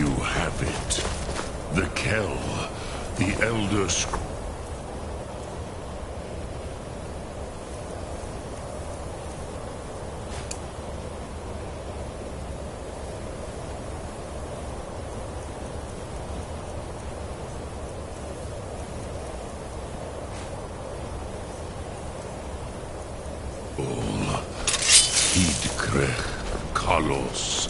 you have it. The Kell, the Elder Scroll. Kalos.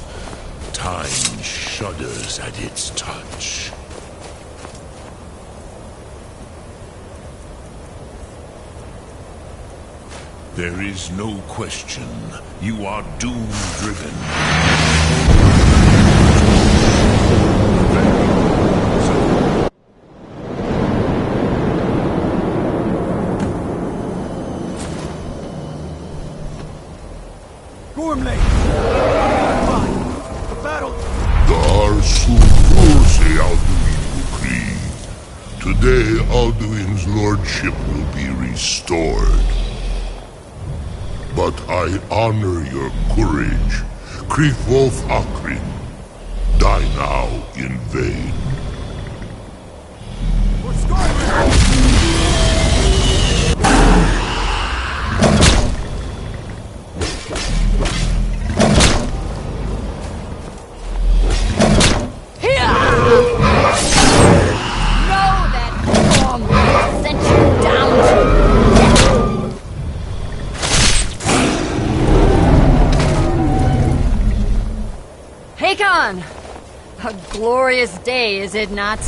Time shudders at its touch. There is no question. You are doom-driven. Today, Alduin's lordship will be restored. But I honor your courage. Kriegwolf Akrin. Die now in vain. For Skyrim! A glorious day, is it not?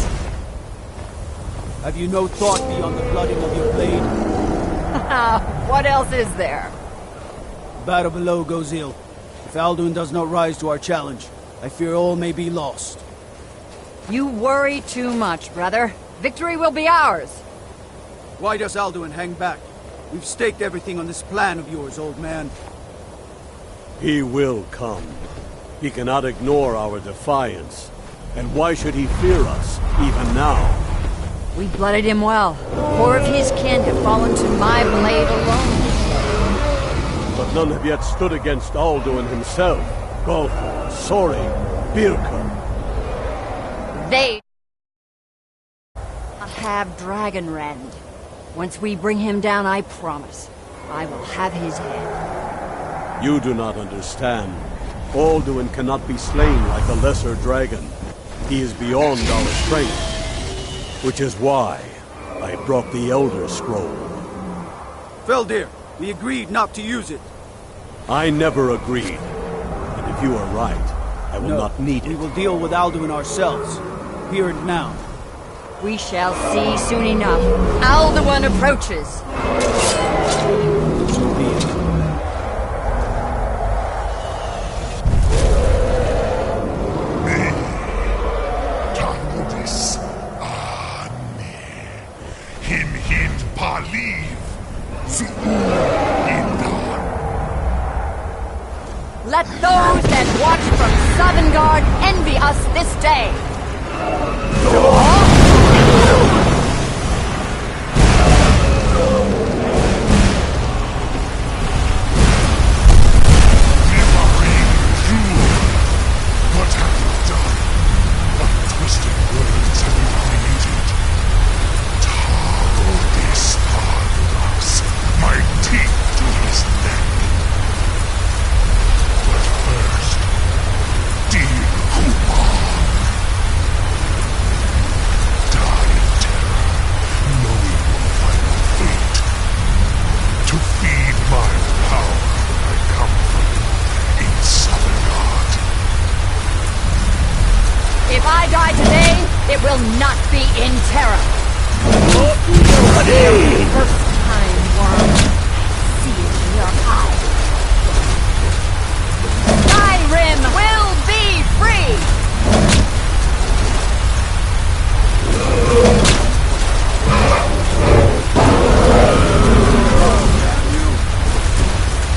Have you no thought beyond the blooding of your blade? What else is there? The battle below goes ill. If Alduin does not rise to our challenge, I fear all may be lost. You worry too much, brother. Victory will be ours. Why does Alduin hang back? We've staked everything on this plan of yours, old man. He will come. He cannot ignore our defiance. And why should he fear us, even now? We blooded him well. 4 of his kin have fallen to my blade alone. But none have yet stood against Alduin himself. Golfer, Sori, Birka. They have Dragonrend. Once we bring him down, I promise, I will have his head. You do not understand. Alduin cannot be slain like a lesser dragon. He is beyond our strength. Which is why I brought the Elder Scroll. Feldir, we agreed not to use it. I never agreed. And if you are right, I will not need it. We will deal with Alduin ourselves. Here and now. We shall see soon enough. Alduin approaches. So be it. Let those that watch from Sovngarde envy us this day. What have you done? What twisted words have you created? Targordis Argos, my teeth to his neck. But first, dear Kumar, die in terror, knowing your final fate. To feed my power when I come from in Sovngarde. If I die today, it will not be in terror. First time, worm. See it in your eyes. Skyrim will be free!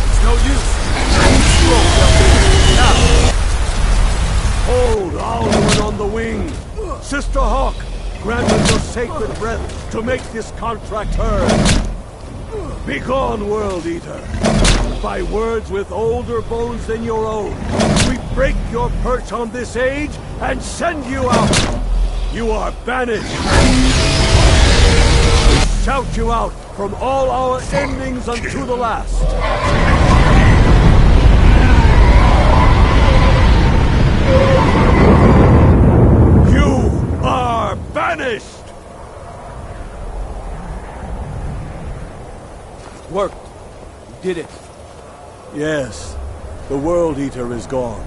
It's no use. Hold Alduin on the wing! Sister Hawk, grant us your sacred breath to make this contract heard. Begone, World Eater! By words with older bones than your own, we break your perch on this age and send you out! You are banished! We shout you out from all our endings unto the last! You are banished! Worked. You did it. Yes, the World Eater is gone.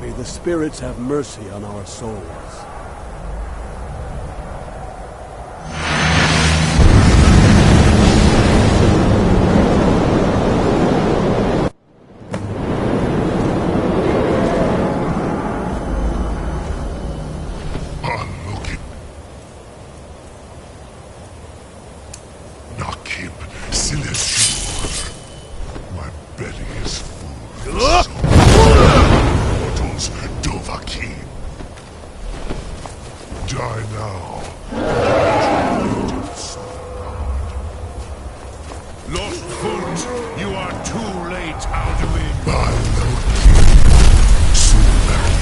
May the spirits have mercy on our souls. Unlooking. Nakib Silesur. My belly is full of soul. Mortals Dovahkiin. Die now. Lost foot, you are too late, Alduin. My lord Sulari.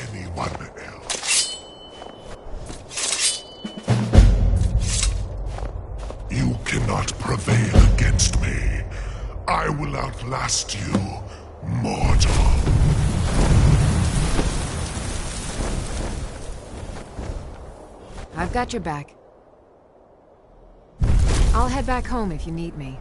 anyone else. You cannot prevail against me. I will outlast you, mortal. I've got your back. I'll head back home if you need me.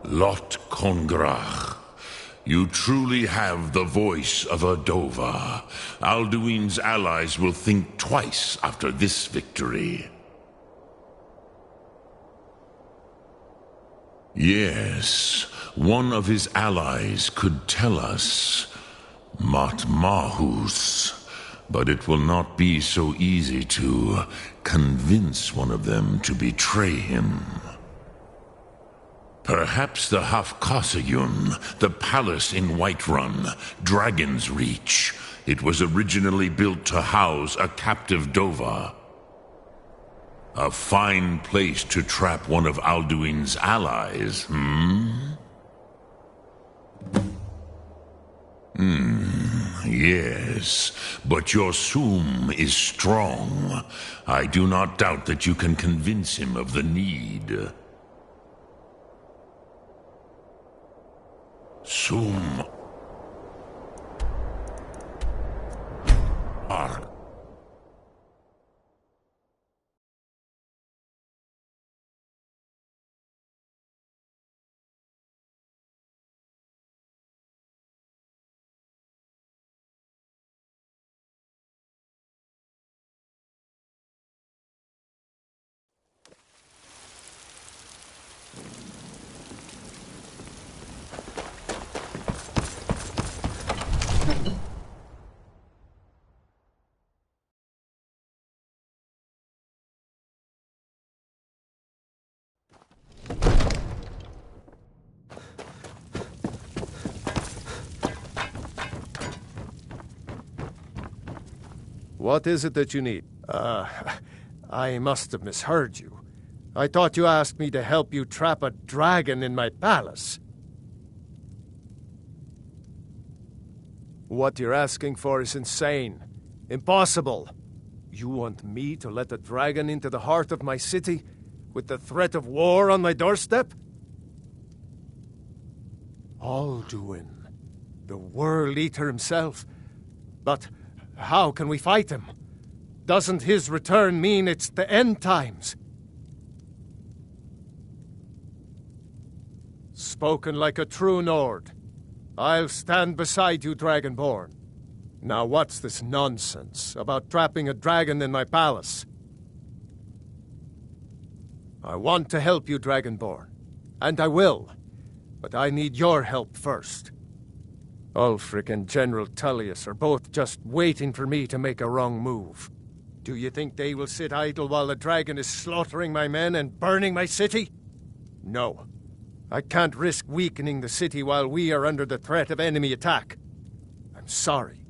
Lot Kongrach, you truly have the voice of a Dova. Alduin's allies will think twice after this victory. Yes, one of his allies could tell us. Matmahus. But it will not be so easy to convince one of them to betray him. Perhaps the Hafkasayun, the palace in Whiterun, Dragon's Reach. It was originally built to house a captive Dova. A fine place to trap one of Alduin's allies, yes, but your Sum is strong. I do not doubt that you can convince him of the need. Sum. Ark. What is it that you need? I must have misheard you. I thought you asked me to help you trap a dragon in my palace. What you're asking for is insane. Impossible. You want me to let a dragon into the heart of my city, with the threat of war on my doorstep? Alduin, the World Eater himself. But how can we fight him? Doesn't his return mean it's the end times? Spoken like a true Nord. I'll stand beside you, Dragonborn. Now what's this nonsense about trapping a dragon in my palace? I want to help you, Dragonborn. And I will. But I need your help first. Ulfric and General Tullius are both just waiting for me to make a wrong move. Do you think they will sit idle while the dragon is slaughtering my men and burning my city? No. I can't risk weakening the city while we are under the threat of enemy attack. I'm sorry.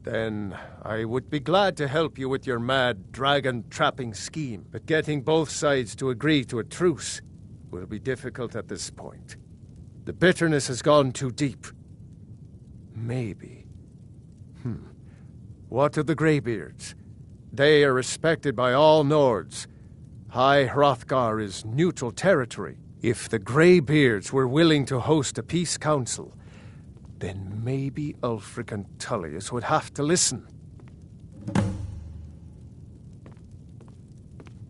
Then I would be glad to help you with your mad dragon-trapping scheme, but getting both sides to agree to a truce will be difficult at this point. The bitterness has gone too deep. Maybe. What of the Greybeards? They are respected by all Nords. High Hrothgar is neutral territory. If the Greybeards were willing to host a peace council, then maybe Ulfric and Tullius would have to listen.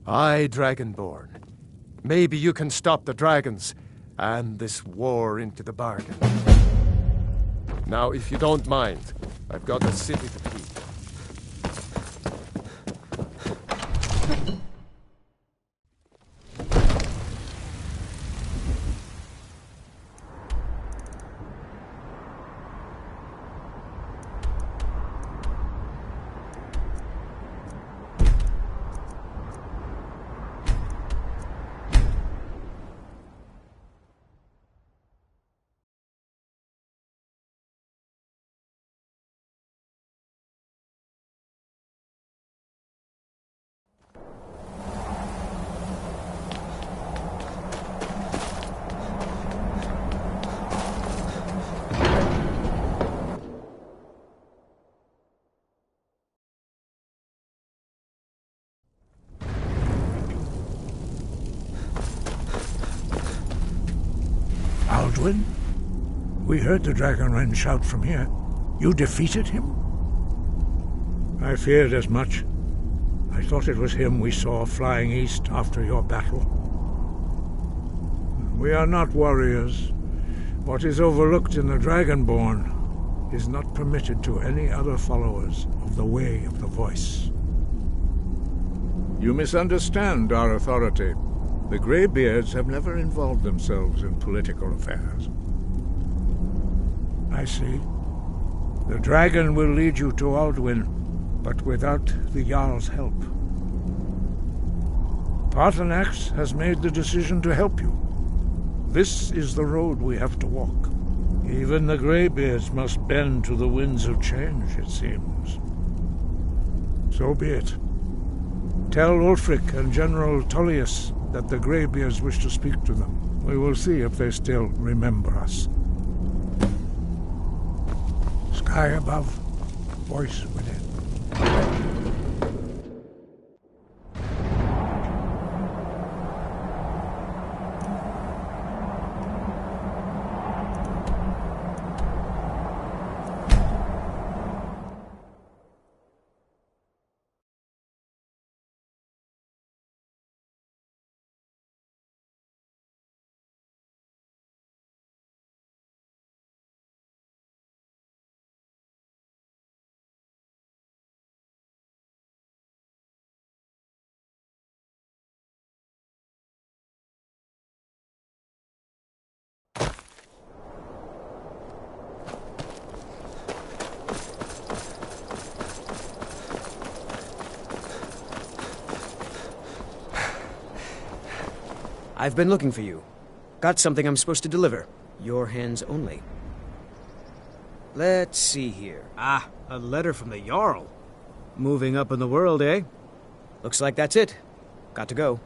Aye, Dragonborn. Maybe you can stop the dragons, and this war into the bargain. Now, if you don't mind, I've got a city to keep. Alduin? We heard the Dragonren shout from here. You defeated him? I feared as much. I thought it was him we saw flying east after your battle. We are not warriors. What is overlooked in the Dragonborn is not permitted to any other followers of the Way of the Voice. You misunderstand our authority. The Greybeards have never involved themselves in political affairs. I see. The dragon will lead you to Alduin, but without the Jarl's help. Paarthurnax has made the decision to help you. This is the road we have to walk. Even the Greybeards must bend to the winds of change, it seems. So be it. Tell Ulfric and General Tullius that the Greybeards wish to speak to them. We will see if they still remember us. Sky above, voice within. I've been looking for you. Got something I'm supposed to deliver. Your hands only. Let's see here. Ah, a letter from the Jarl. Moving up in the world, eh? Looks like that's it. Got to go.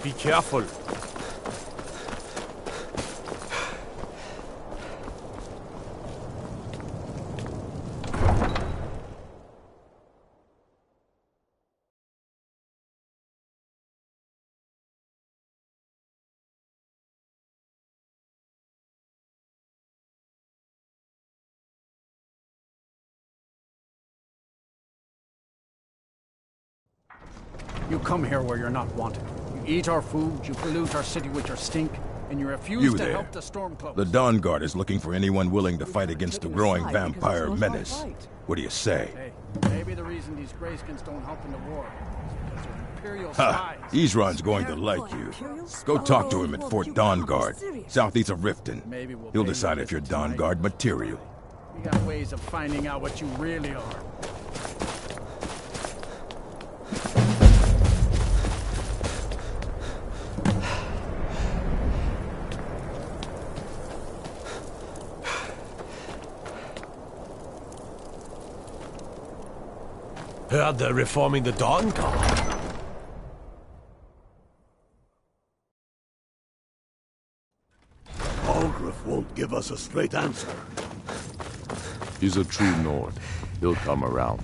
Be careful. You come here where you're not wanted. You eat our food, you pollute our city with your stink, and you refuse to help the Stormcloaks. The Dawn Guard is looking for anyone willing to fight against the growing vampire menace. What do you say? Hey, maybe the reason these Greyskins don't help in the war is because they're Imperial Ha! spies. Ezron's going to like you. Go talk to him at Fort Dawn Guard, southeast of Riften. He'll decide if you're Dawn Guard material. We got ways of finding out what you really are. Heard they're reforming the Dawn Guard. Algrif won't give us a straight answer. He's a true Nord. He'll come around.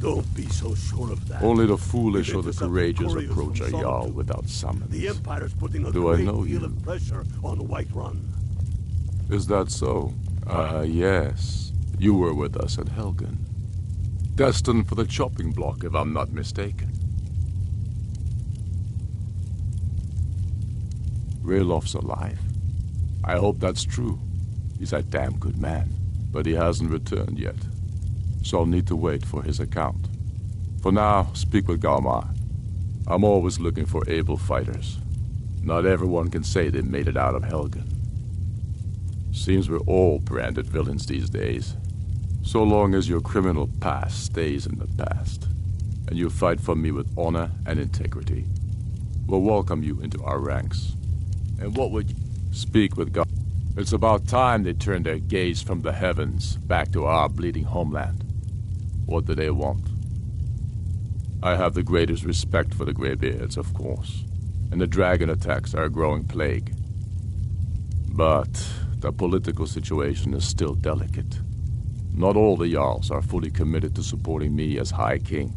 Don't be so sure of that. Only the foolish or the courageous approach a Jarl without summons. The Empire's putting a Do I great know deal you? of pressure on Whiterun. Is that so? Yes. You were with us at Helgen. Destined for the chopping block, if I'm not mistaken. Raylof's alive. I hope that's true. He's a damn good man, but he hasn't returned yet. So I'll need to wait for his account. For now, speak with Galmar. I'm always looking for able fighters. Not everyone can say they made it out of Helgen. Seems we're all branded villains these days. So long as your criminal past stays in the past, and you fight for me with honor and integrity, we'll welcome you into our ranks. And what would you speak with God? It's about time they turned their gaze from the heavens back to our bleeding homeland. What do they want? I have the greatest respect for the Greybeards, of course, and the dragon attacks are a growing plague. But the political situation is still delicate. Not all the Jarls are fully committed to supporting me as High King.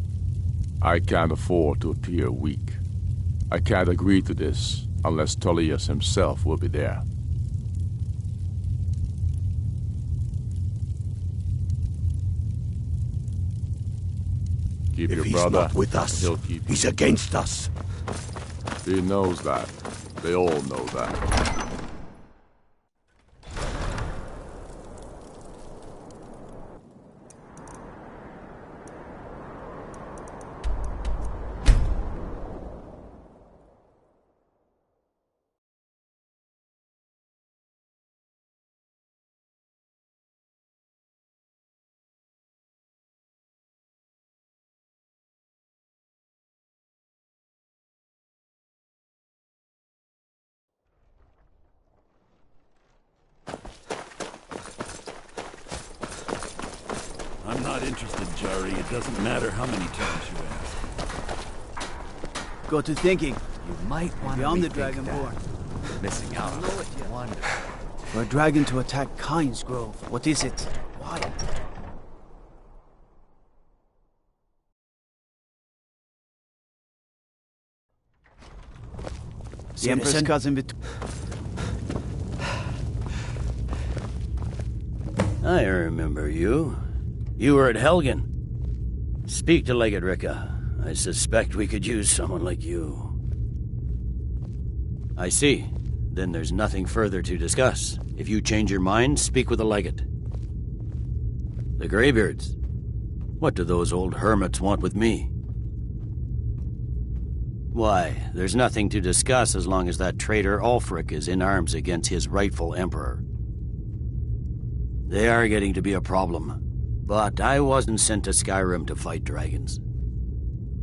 I can't afford to appear weak. I can't agree to this unless Tullius himself will be there. Keep If your he's brother, not with us, he'll keep he's you. against us. He knows that. They all know that. I'm not interested, Jari. It doesn't matter how many times you ask. Go to thinking. You might want to Beyond the rethink Dragonborn. that. Missing out on wonderful. For a dragon to attack Kyne's Grove, what is it? Why? The Emperor's cousin I remember you. You were at Helgen. Speak to Legate Ricka. I suspect we could use someone like you. I see. Then there's nothing further to discuss. If you change your mind, speak with the Legate. The Greybeards. What do those old hermits want with me? Why, there's nothing to discuss as long as that traitor Ulfric is in arms against his rightful emperor. They are getting to be a problem. But I wasn't sent to Skyrim to fight dragons.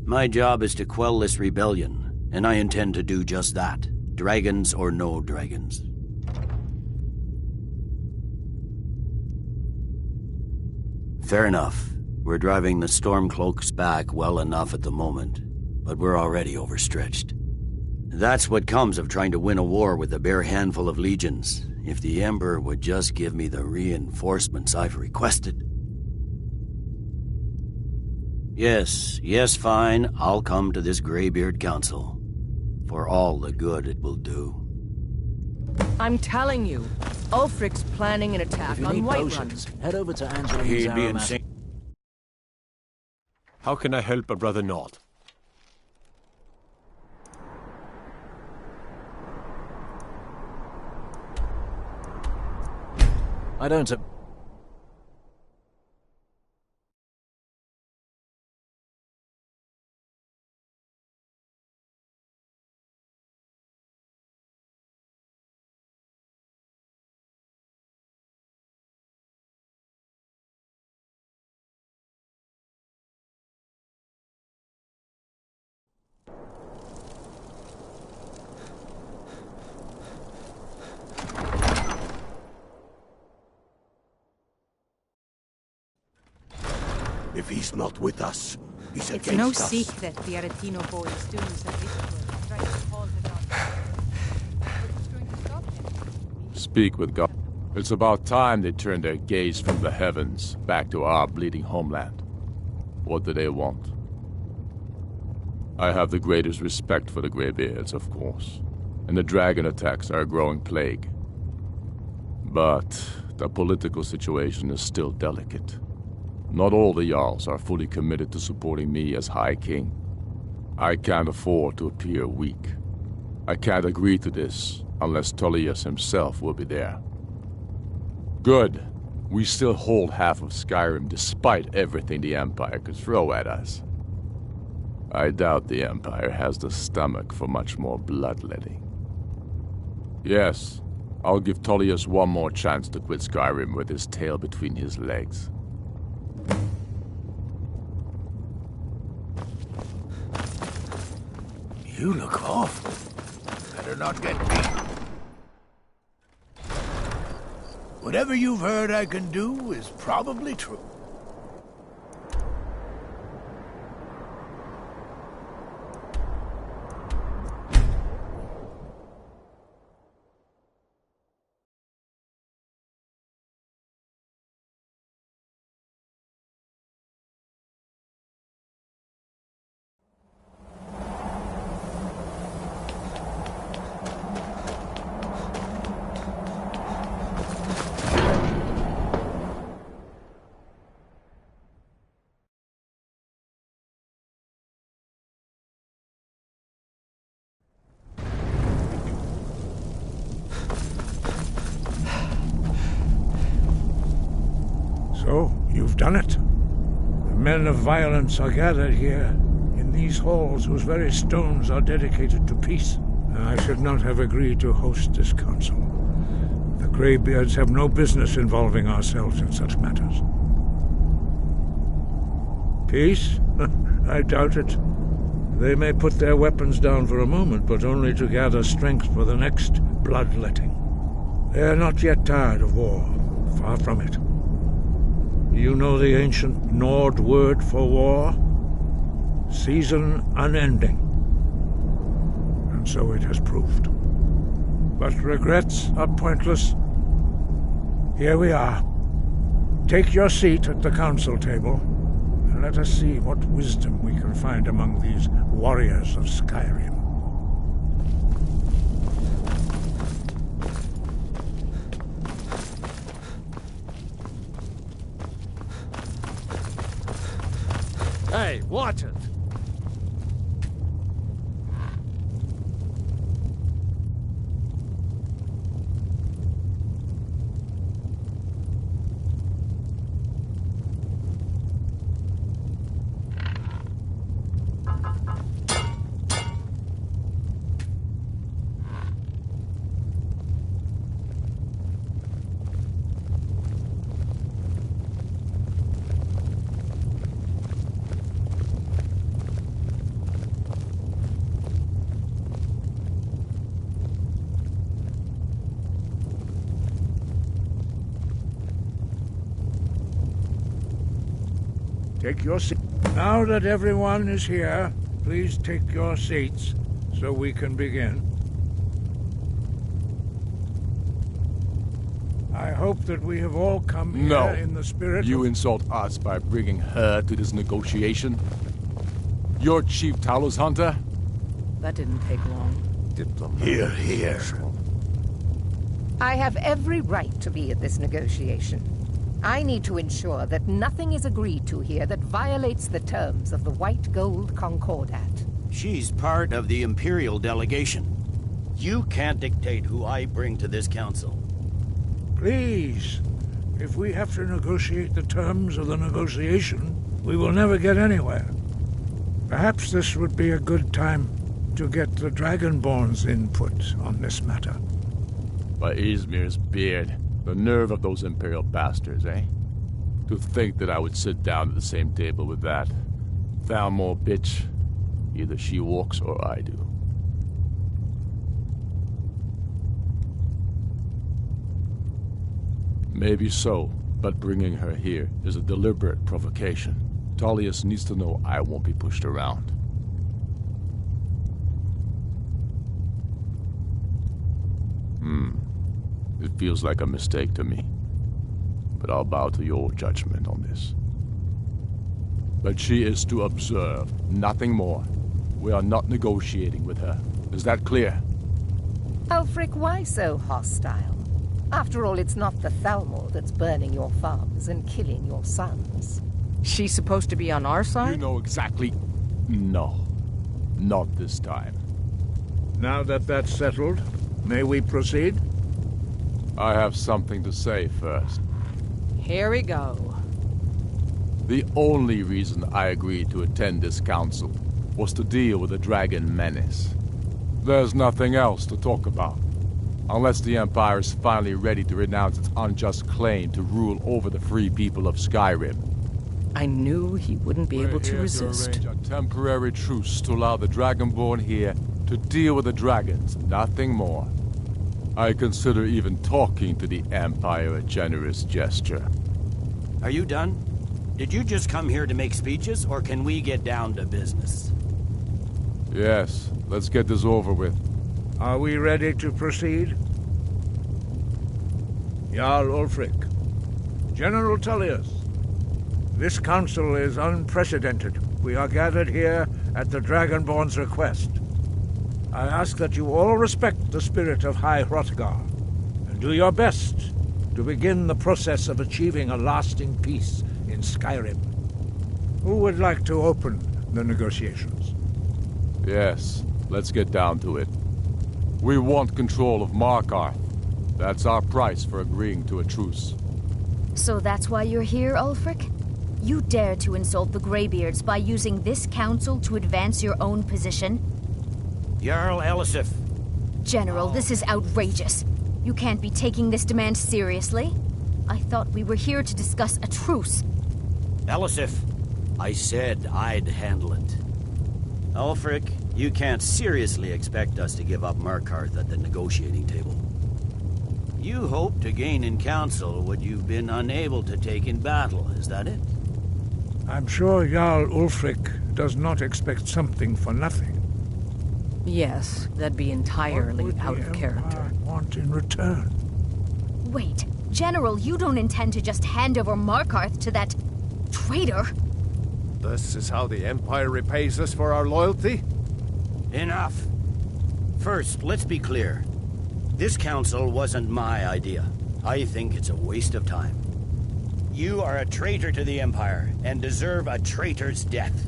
My job is to quell this rebellion, and I intend to do just that. Dragons or no dragons. Fair enough. We're driving the Stormcloaks back well enough at the moment, but we're already overstretched. That's what comes of trying to win a war with a bare handful of legions. If the Emperor would just give me the reinforcements I've requested. Yes, fine. I'll come to this Greybeard Council. For all the good it will do. I'm telling you, Ulfric's planning an attack on Whiterun. Head over to Angeline's He'd be aromatic. insane. How can I help a brother not? I don't... If he's not with us, he's against It's no us. secret the Aretino boys do some ritual, trying to call the gods. Who's going to stop him? Speak with God. It's about time they turned their gaze from the heavens back to our bleeding homeland. What do they want? I have the greatest respect for the Greybeards, of course, and the dragon attacks are a growing plague. But the political situation is still delicate. Not all the Jarls are fully committed to supporting me as High King. I can't afford to appear weak. I can't agree to this unless Tullius himself will be there. Good. We still hold half of Skyrim despite everything the Empire could throw at us. I doubt the Empire has the stomach for much more bloodletting. Yes, I'll give Tullius one more chance to quit Skyrim with his tail between his legs. You look awful. Better not get beat. Whatever you've heard I can do is probably true. So, you've done it. The men of violence are gathered here, in these halls whose very stones are dedicated to peace. I should not have agreed to host this council. The Greybeards have no business involving ourselves in such matters. Peace? I doubt it. They may put their weapons down for a moment, but only to gather strength for the next bloodletting. They are not yet tired of war. Far from it. You know the ancient Nord word for war? Season unending. And so it has proved. But regrets are pointless. Here we are. Take your seat at the council table, and let us see what wisdom we can find among these warriors of Skyrim. Hey, watch it! Take your seat. Now that everyone is here, please take your seats so we can begin. I hope that we have all come here in the spirit You insult us by bringing her to this negotiation? You're Chief Talos Hunter? That didn't take long. Hear, hear. I have every right to be at this negotiation. I need to ensure that nothing is agreed to here that violates the terms of the White Gold Concordat. She's part of the Imperial delegation. You can't dictate who I bring to this council. Please, if we have to negotiate the terms of the negotiation, we will never get anywhere. Perhaps this would be a good time to get the Dragonborn's input on this matter. By Izmir's beard, the nerve of those Imperial bastards, eh? To think that I would sit down at the same table with that Thalmor bitch. Either she walks or I do. Maybe so, but bringing her here is a deliberate provocation. Tullius needs to know I won't be pushed around. It feels like a mistake to me. But I'll bow to your judgment on this. But she is to observe, nothing more. We are not negotiating with her. Is that clear? Ulfric, why so hostile? After all, it's not the Thalmor that's burning your farms and killing your sons. She's supposed to be on our side? You know exactly... No. Not this time. Now that that's settled, may we proceed? I have something to say first. Here we go. The only reason I agreed to attend this council was to deal with the dragon menace. There's nothing else to talk about. Unless the Empire is finally ready to renounce its unjust claim to rule over the free people of Skyrim. I knew he wouldn't be able to resist. To arrange a temporary truce to allow the Dragonborn here to deal with the dragons, nothing more. I consider even talking to the Empire a generous gesture. Are you done? Did you just come here to make speeches, or can we get down to business? Yes, let's get this over with. Are we ready to proceed? Jarl Ulfric, General Tullius, this council is unprecedented. We are gathered here at the Dragonborn's request. I ask that you all respect the spirit of High Hrothgar, and do your best to begin the process of achieving a lasting peace in Skyrim. Who would like to open the negotiations? Yes, let's get down to it. We want control of Markarth. That's our price for agreeing to a truce. So that's why you're here, Ulfric? You dare to insult the Greybeards by using this council to advance your own position? Jarl Elisif. General, this is outrageous. You can't be taking this demand seriously. I thought we were here to discuss a truce. Elisif, I said I'd handle it. Ulfric, you can't seriously expect us to give up Markarth at the negotiating table. You hope to gain in council what you've been unable to take in battle, is that it? I'm sure Jarl Ulfric does not expect something for nothing. Yes, that'd be entirely out of character. What want in return? Wait, General, you don't intend to just hand over Markarth to that traitor? This is how the Empire repays us for our loyalty? Enough. First, let's be clear. This council wasn't my idea. I think it's a waste of time. You are a traitor to the Empire, and deserve a traitor's death.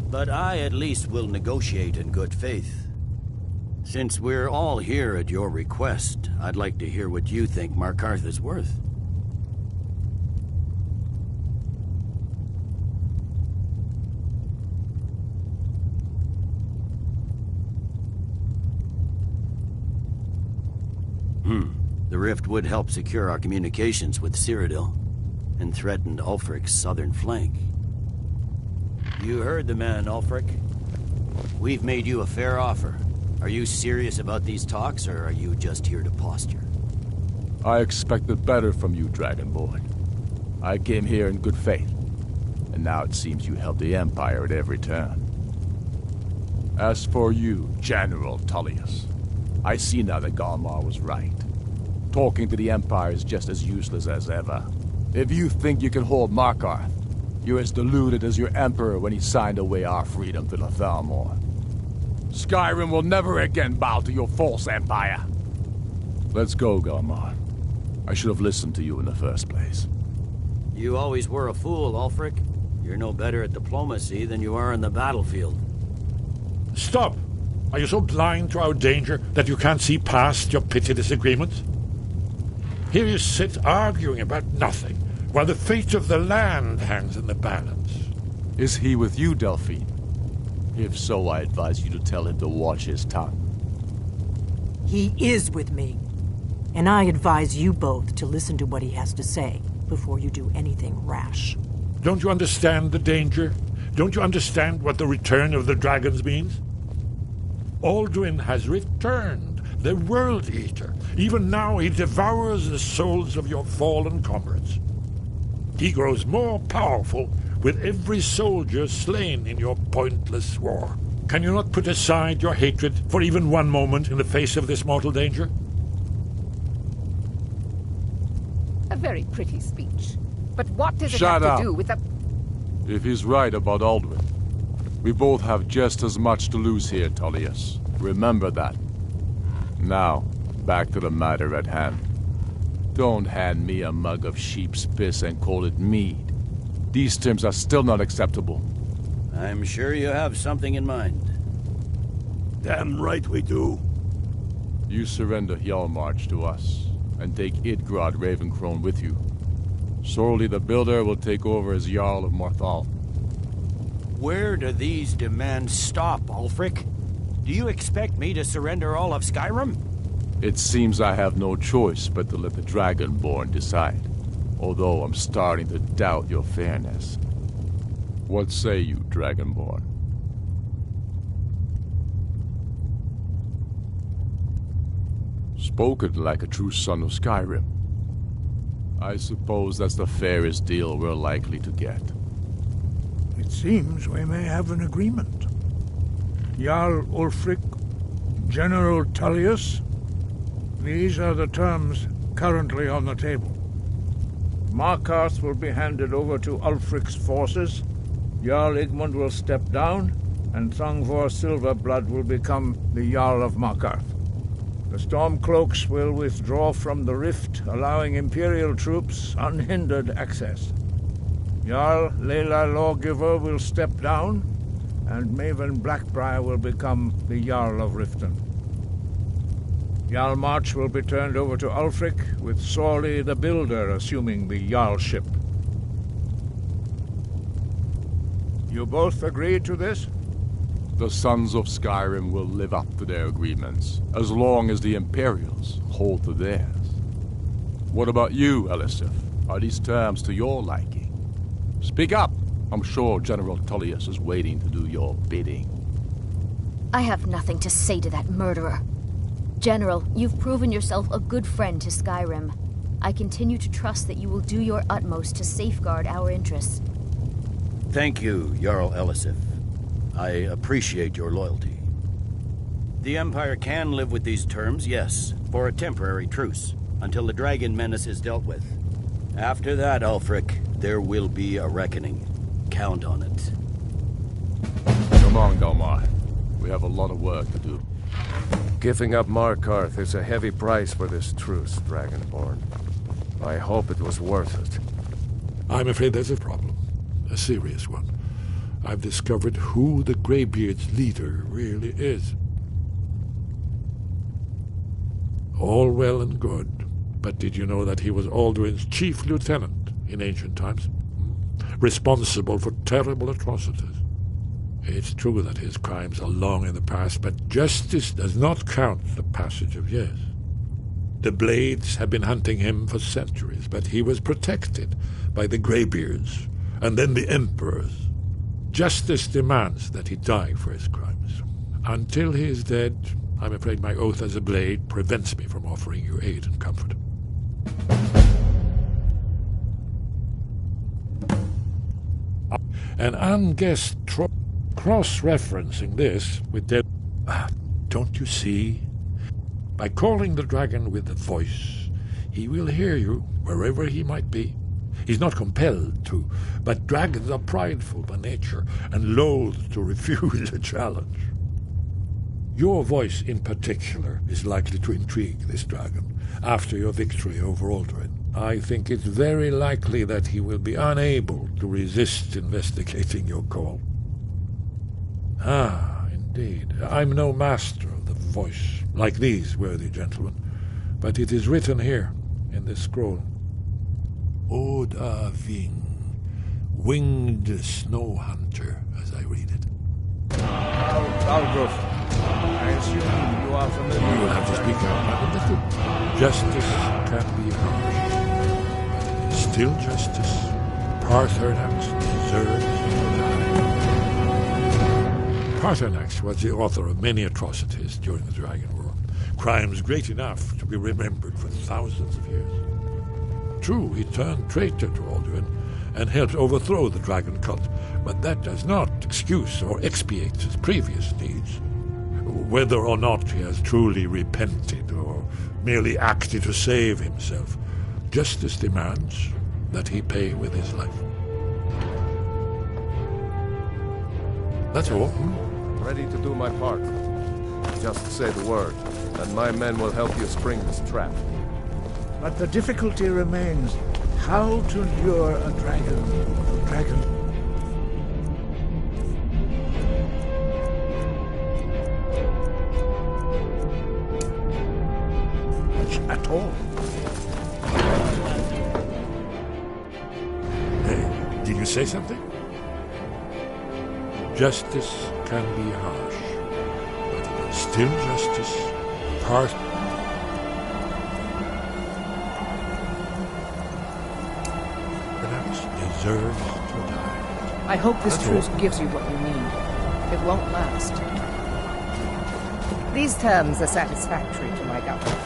But I at least will negotiate in good faith. Since we're all here at your request, I'd like to hear what you think Markarth is worth. The rift would help secure our communications with Cyrodiil, and threatened Ulfric's southern flank. You heard the man, Ulfric. We've made you a fair offer. Are you serious about these talks, or are you just here to posture? I expected better from you, Dragonborn. I came here in good faith, and now it seems you help the Empire at every turn. As for you, General Tullius, I see now that Galmar was right. Talking to the Empire is just as useless as ever. If you think you can hold Markarth, you're as deluded as your Emperor when he signed away our freedom to the Thalmor. Skyrim will never again bow to your false empire. Let's go, Galmar. I should have listened to you in the first place. You always were a fool, Ulfric. You're no better at diplomacy than you are in the battlefield. Stop! Are you so blind to our danger that you can't see past your petty disagreements? Here you sit arguing about nothing, while the fate of the land hangs in the balance. Is he with you, Delphine? If so, I advise you to tell him to watch his tongue. He is with me. And I advise you both to listen to what he has to say before you do anything rash. Don't you understand the danger? Don't you understand what the return of the dragons means? Alduin has returned, the World Eater. Even now he devours the souls of your fallen comrades. He grows more powerful with every soldier slain in your pointless war. Can you not put aside your hatred for even one moment in the face of this mortal danger? A very pretty speech. But what does it Shut have up. to do with the... If he's right about Alduin, we both have just as much to lose here, Tullius. Remember that. Now, back to the matter at hand. Don't hand me a mug of sheep's piss and call it mead. These terms are still not acceptable. I'm sure you have something in mind. Damn right we do. You surrender Hjalmarch to us, and take Idgrod Ravencrone with you. Sorli the Builder will take over as Jarl of Morthal. Where do these demands stop, Ulfric? Do you expect me to surrender all of Skyrim? It seems I have no choice but to let the Dragonborn decide, although I'm starting to doubt your fairness. What say you, Dragonborn? Spoken like a true son of Skyrim. I suppose that's the fairest deal we're likely to get. It seems we may have an agreement. Jarl Ulfric, General Tullius, these are the terms currently on the table. Markarth will be handed over to Ulfric's forces, Jarl Igmund will step down, and Thangvor Silverblood will become the Jarl of Markarth. The Stormcloaks will withdraw from the rift, allowing Imperial troops unhindered access. Jarl Layla Lawgiver will step down, and Maven Blackbriar will become the Jarl of Riften. Jarl March will be turned over to Ulfric, with Sorley the Builder assuming the Jarlship. You both agreed to this? The Sons of Skyrim will live up to their agreements, as long as the Imperials hold to theirs. What about you, Elisif? Are these terms to your liking? Speak up! I'm sure General Tullius is waiting to do your bidding. I have nothing to say to that murderer. General, you've proven yourself a good friend to Skyrim. I continue to trust that you will do your utmost to safeguard our interests. Thank you, Jarl Elisif. I appreciate your loyalty. The Empire can live with these terms, yes, for a temporary truce, until the dragon menace is dealt with. After that, Ulfric, there will be a reckoning. Count on it. Come on, Galmar. We have a lot of work to do. Giving up Markarth is a heavy price for this truce, Dragonborn. I hope it was worth it. I'm afraid there's a problem. A serious one. I've discovered who the Greybeard's leader really is. All well and good, but did you know that he was Alduin's chief lieutenant in ancient times? Responsible for terrible atrocities. It's true that his crimes are long in the past, but justice does not count the passage of years. The Blades have been hunting him for centuries, but he was protected by the Greybeards, and then the Emperors. Justice demands that he die for his crimes. Until he is dead, I'm afraid my oath as a Blade prevents me from offering you aid and comfort. An unguessed cross-referencing this with their... Don't you see? By calling the dragon with the voice, he will hear you wherever he might be. He's not compelled to, but dragons are prideful by nature and loath to refuse a challenge. Your voice in particular is likely to intrigue this dragon after your victory over Alduin. I think it's very likely that he will be unable to resist investigating your call. Ah, indeed. I'm no master of the voice, like these worthy gentlemen, but it is written here in this scroll. Oda Ving, winged snow hunter, as I read it. Algruf, I assume you are familiar. You will have to speak out a little. Justice can be harsh, but it is still justice. Paarthurnax deserves to die. Paarthurnax was the author of many atrocities during the Dragon War, crimes great enough to be remembered for thousands of years. True, he turned traitor to Alduin and helped overthrow the dragon cult, but that does not excuse or expiate his previous deeds. Whether or not he has truly repented or merely acted to save himself, justice demands that he pay with his life. That's all. Ready to do my part. Just say the word, and my men will help you spring this trap. But the difficulty remains how to lure a dragon. At all. Hey, did you say something? Justice can be harsh, but it is still justice. Deserves to die. I hope this truce gives you what you need. It won't last. These terms are satisfactory to my government.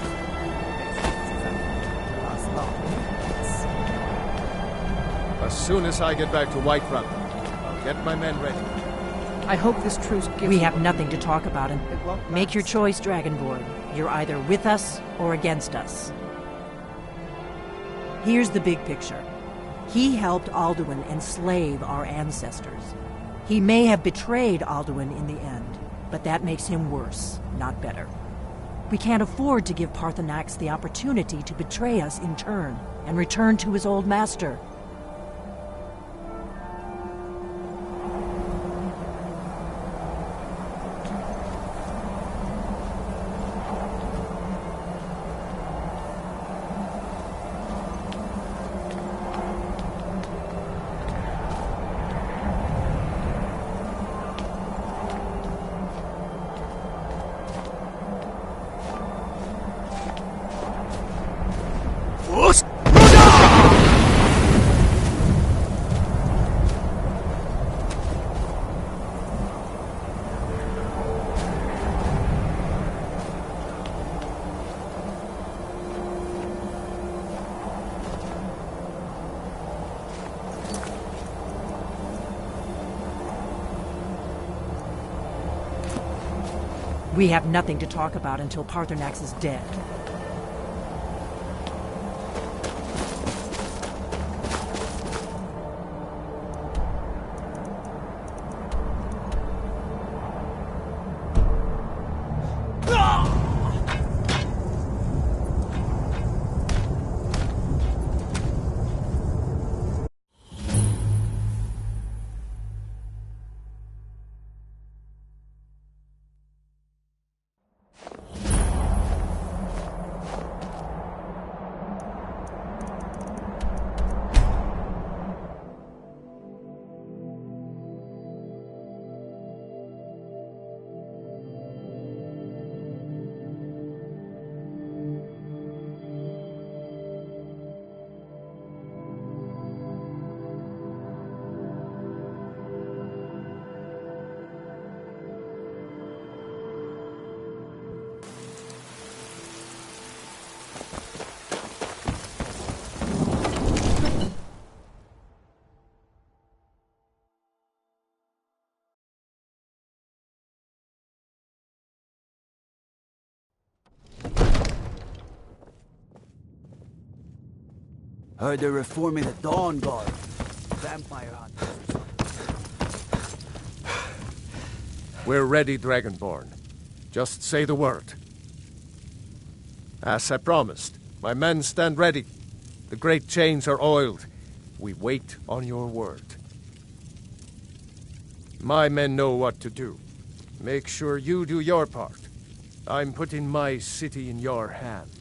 As soon as I get back to Whiterun, I'll get my men ready. I hope this truce gives We have nothing to talk about him. Make your choice, Dragonborn. You're either with us or against us. Here's the big picture. He helped Alduin enslave our ancestors. He may have betrayed Alduin in the end, but that makes him worse, not better. We can't afford to give Paarthurnax the opportunity to betray us in turn and return to his old master. We have nothing to talk about until Paarthurnax is dead. Heard they're reforming the Dawn Guard. Vampire hunters. We're ready, Dragonborn. Just say the word. As I promised, my men stand ready. The great chains are oiled. We wait on your word. My men know what to do. Make sure you do your part. I'm putting my city in your hands.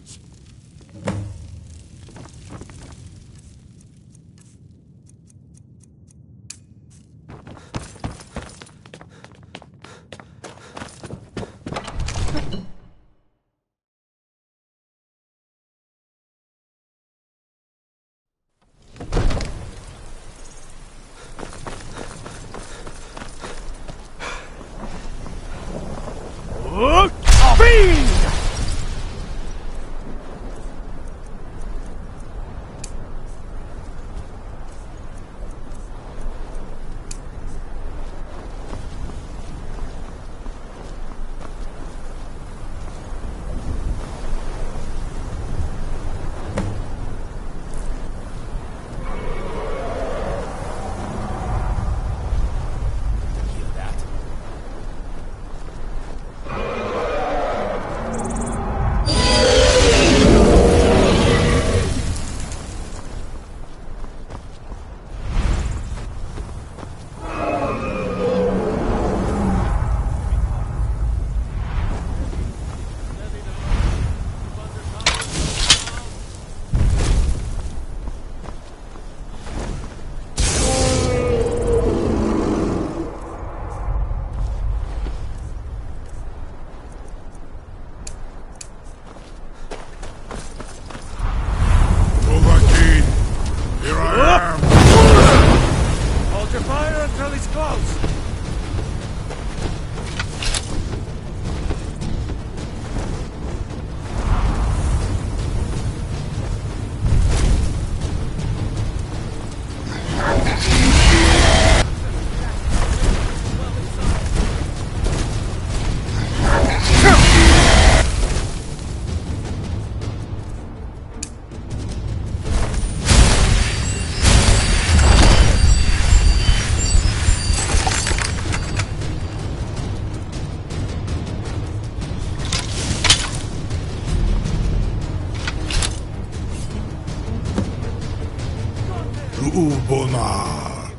Ulbonar,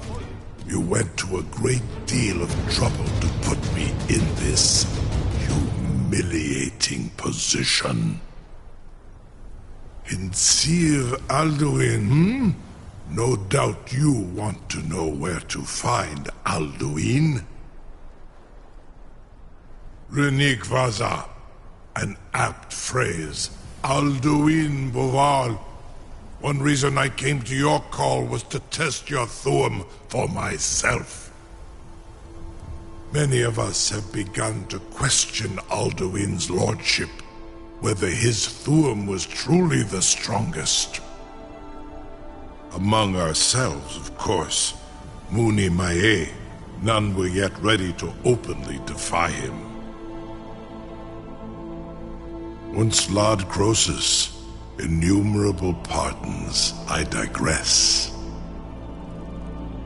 you went to a great deal of trouble to put me in this humiliating position. In Sir Alduin, No doubt you want to know where to find Alduin. Renik Vaza, an apt phrase. Alduin Boval. One reason I came to your call was to test your Thuum for myself. Many of us have begun to question Alduin's lordship, whether his Thuum was truly the strongest. Among ourselves, of course, Muni Mae, none were yet ready to openly defy him. Once Lord Croesus, innumerable pardons, I digress.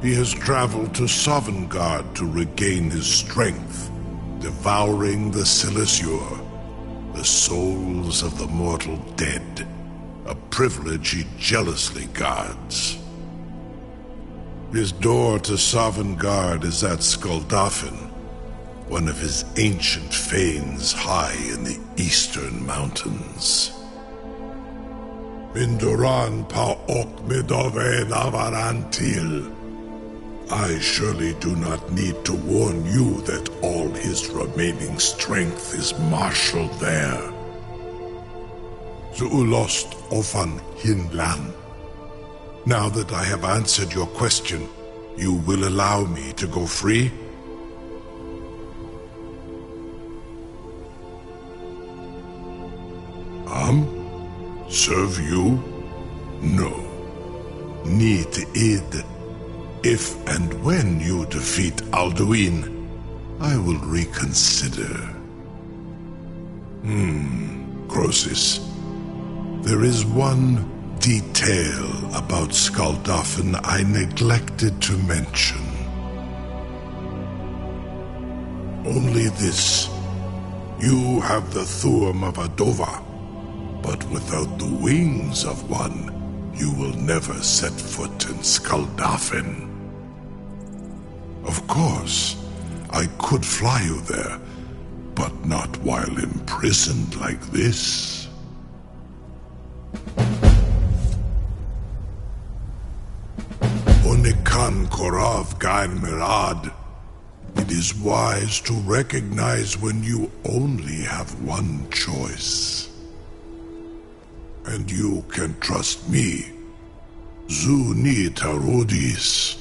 He has traveled to Sovngarde to regain his strength, devouring the Silesure, the souls of the mortal dead, a privilege he jealously guards. His door to Sovngarde is at Skuldafn, one of his ancient fanes high in the eastern mountains. Minduran pa ok midove navarantil. I surely do not need to warn you that all his remaining strength is marshaled there. Zuulost ofan hinlan. Now that I have answered your question, you will allow me to go free? Serve you? No. Need id. If and when you defeat Alduin, I will reconsider. Croesus. There is one detail about Skuldafn I neglected to mention. Only this. You have the Thurm of a Dova, but without the wings of one, you will never set foot in Skuldafn. Of course, I could fly you there, but not while imprisoned like this. Onikan Korav Gain Mirad. It is wise to recognize when you only have one choice. And you can trust me. Zuni Tarudis.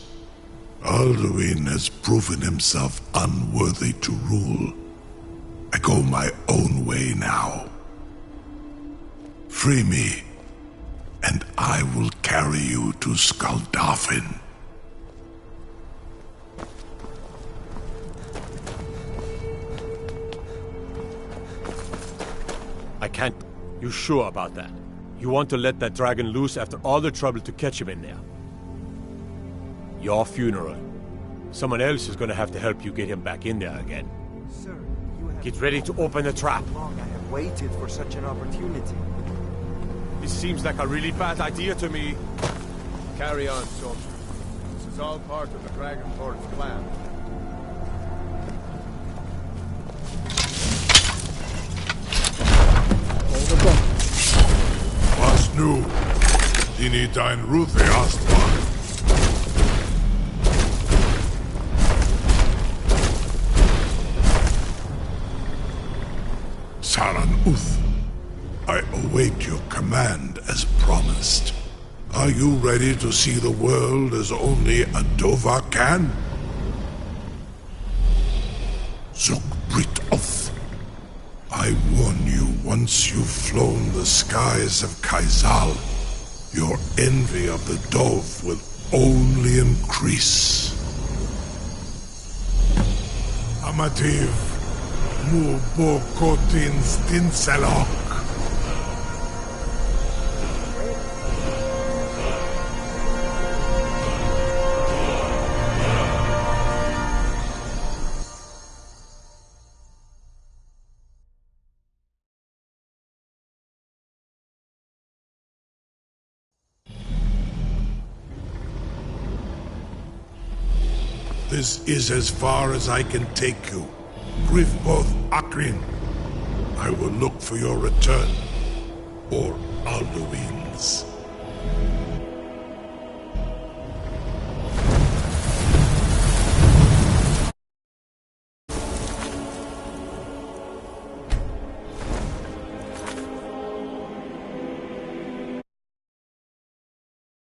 Alduin has proven himself unworthy to rule. I go my own way now. Free me, and I will carry you to Skuldafn. I can't. You sure about that? You want to let that dragon loose after all the trouble to catch him in there? Your funeral. Someone else is gonna have to help you get him back in there again. Sir, you have... Get ready to open the trap. Long I have waited for such an opportunity. This seems like a really bad idea to me. Carry on, soldier. This is all part of the Dragonborn's plan. Was nu? Dini dein Ruthe Astman. Saran Uth, I await your command as promised. Are you ready to see the world as only a Dova can? Zuk Brit Oth. I warn you, once you've flown the skies of Kaizal, your envy of the Dove will only increase. Amativ, mu bokotin stinselok. This is as far as I can take you. Grifboth Akrin. I will look for your return, or Alduin's.